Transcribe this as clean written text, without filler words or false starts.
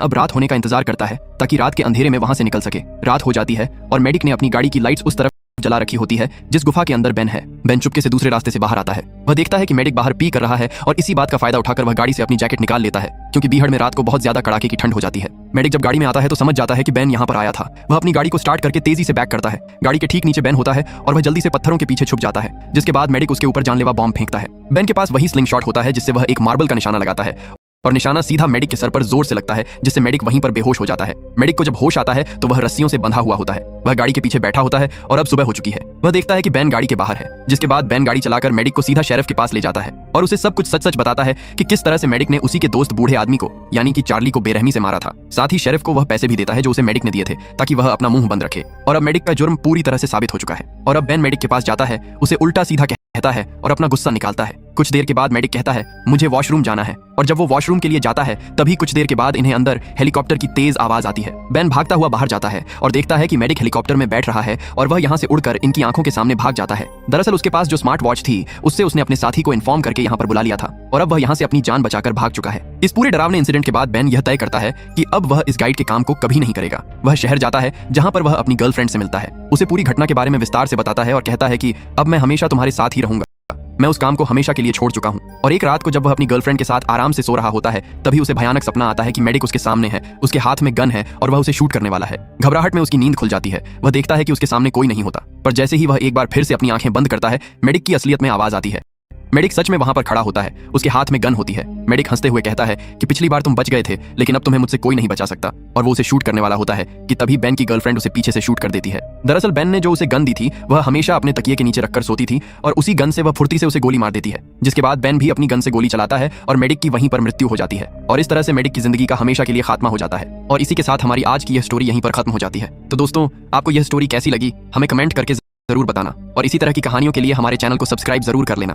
अब रात होने का इंतजार करता है ताकि रात के अंधेरे में वहां से निकल सके। रात हो जाती है और मेडिक ने अपनी गाड़ी की लाइट्स उस तरफ जला रखी होती है जिस गुफा के अंदर बेन है। बेन चुपके से दूसरे रास्ते से बाहर आता है। वह देखता है कि मेडिक बाहर पी कर रहा है और इसी बात का फायदा उठाकर वह गाड़ी से अपनी जैकेट निकाल लेता है क्योंकि बीहड़ में रात को बहुत ज्यादा कड़ाके की ठंड हो जाती है। मेडिक जब गाड़ी में आता है तो समझ जाता है कि बेन यहाँ पर आया था। वह अपनी गाड़ी को स्टार्ट करके तेजी से बैक करता है। गाड़ी के ठीक नीचे बेन होता है और वह जल्दी से पत्थरों के पीछे छुप जाता है, जिसके बाद मेडिक उसके ऊपर जानलेवा बॉम्ब फेंकता है। बेन के पास वही स्लिंग शॉट होता है जिससे वह एक मार्बल का निशाना लगाता है और निशाना सीधा मेडिक के सर पर जोर से लगता है जिससे मेडिक वहीं पर बेहोश हो जाता है। मेडिक को जब होश आता है तो वह रस्सियों से बंधा हुआ होता है। वह गाड़ी के पीछे बैठा होता है और अब सुबह हो चुकी है। वह देखता है कि बेन गाड़ी के बाहर है, जिसके बाद बेन गाड़ी चलाकर मेडिक को सीधा शेरिफ के पास ले जाता है और उसे सब कुछ सच सच बताता है कि किस तरह से मेडिक ने उसी के दोस्त बूढ़े आदमी को यानी कि चार्ली को बेरहमी से मारा था। साथ ही शेरिफ को वह पैसे भी देता है जो उसे मेडिक ने दिए थे ताकि वह अपना मुंह बंद रखे। और अब मेडिक का जुर्म पूरी तरह से साबित हो चुका है और अब बेन मेडिक के पास जाता है, उसे उल्टा सीधा कहता है और अपना गुस्सा निकालता है। कुछ देर के बाद मेडिक कहता है मुझे वॉशरूम जाना है और जब वो वॉशरूम के लिए जाता है तभी कुछ देर के बाद इन्हें अंदर हेलीकॉप्टर की तेज आवाज आती है। बेन भागता हुआ बाहर जाता है और देखता है कि मेडिक हेलीकॉप्टर में बैठ रहा है और वह यहाँ से उड़कर इनकी आंखों के सामने भाग जाता है। दरअसल उसके पास जो स्मार्ट वॉच थी उससे उसने अपने साथी को इन्फॉर्म करके यहाँ पर बुला लिया था और अब वह यहाँ से अपनी जान बचाकर भाग चुका है। इस पूरे डरावने इंसिडेंट के बाद बेन यह तय करता है कि अब वह इस गाइड के काम को कभी नहीं करेगा। वह शहर जाता है जहाँ पर वह अपनी गर्लफ्रेंड से मिलता है, उसे पूरी घटना के बारे में विस्तार से बताता है और कहता है कि अब मैं हमेशा तुम्हारे साथ ही रहूंगा, मैं उस काम को हमेशा के लिए छोड़ चुका हूं। और एक रात को जब वह अपनी गर्लफ्रेंड के साथ आराम से सो रहा होता है तभी उसे भयानक सपना आता है कि मेडिक उसके सामने है, उसके हाथ में गन है और वह उसे शूट करने वाला है। घबराहट में उसकी नींद खुल जाती है। वह देखता है कि उसके सामने कोई नहीं होता, पर जैसे ही वह एक बार फिर से अपनी आंखें बंद करता है मेडिक की असलियत में आवाज आती है। मेडिक सच में वहां पर खड़ा होता है, उसके हाथ में गन होती है। मेडिक हंसते हुए कहता है कि पिछली बार तुम बच गए थे लेकिन अब तुम्हें मुझसे कोई नहीं बचा सकता, और वो उसे शूट करने वाला होता है कि तभी बेन की गर्लफ्रेंड उसे पीछे से शूट कर देती है। दरअसल बेन ने जो उसे गन दी थी वह हमेशा अपने तकिए के नीचे रखकर सोती थी और उसी गन से वह फुर्ती से उसे गोली मार देती है, जिसके बाद बेन भी अपनी गन से गोली चलाता है और मेडिक की वहीं पर मृत्यु हो जाती है और इस तरह से मेडिक की जिंदगी का हमेशा के लिए खात्मा हो जाता है। और इसी के साथ हमारी आज की यह स्टोरी यहीं पर खत्म हो जाती है। तो दोस्तों, आपको यह स्टोरी कैसी लगी हमें कमेंट करके जरूर बताना और इसी तरह की कहानियों के लिए हमारे चैनल को सब्सक्राइब जरूर कर लेना।